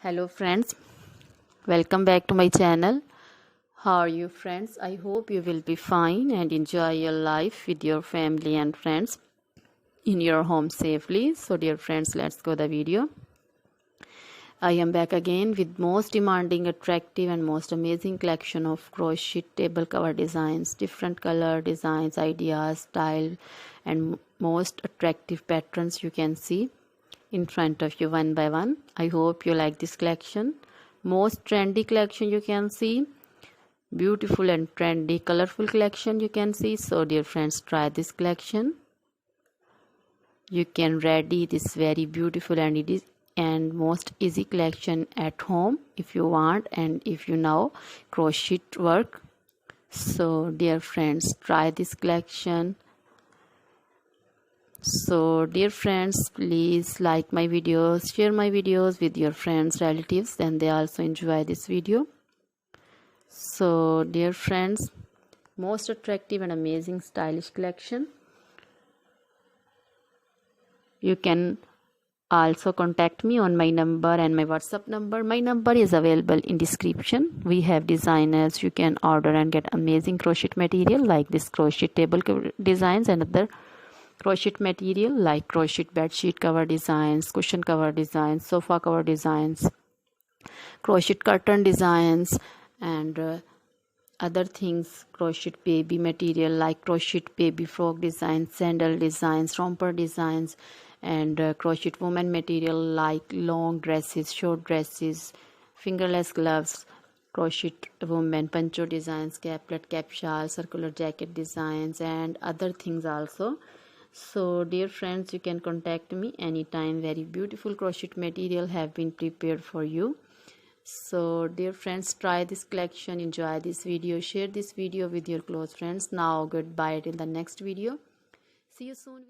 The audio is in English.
Hello friends, welcome back to my channel. How are you friends? I hope you will be fine and enjoy your life with your family and friends in your home safely. So dear friends, let's go the video. I am back again with most demanding, attractive and most amazing collection of crochet table cover designs, different color designs, ideas, style and most attractive patterns you can see in front of you one by one. I hope you like this collection. Most trendy collection you can see, beautiful and trendy colorful collection you can see. So dear friends, try this collection. You can ready this very beautiful and most easy collection at home if you want and if you know crochet work. So dear friends, try this collection. So dear friends, please like my videos, share my videos with your friends, relatives, and they also enjoy this video. So dear friends, most attractive and amazing stylish collection. You can also contact me on my number and my WhatsApp number. My number is available in description. We have designers. You can order and get amazing crochet material like this crochet table designs and other crochet material like crochet bedsheet cover designs, cushion cover designs, sofa cover designs, crochet curtain designs and other things, crochet baby material like crochet baby frog designs, sandal designs, romper designs and crochet woman material like long dresses, short dresses, fingerless gloves, crochet woman poncho designs, caplet, cap shawl, circular jacket designs and other things also. So dear friends, you can contact me anytime. Very beautiful crochet material have been prepared for you. So dear friends, try this collection, enjoy this video, share this video with your close friends. Now goodbye till the next video. See you soon.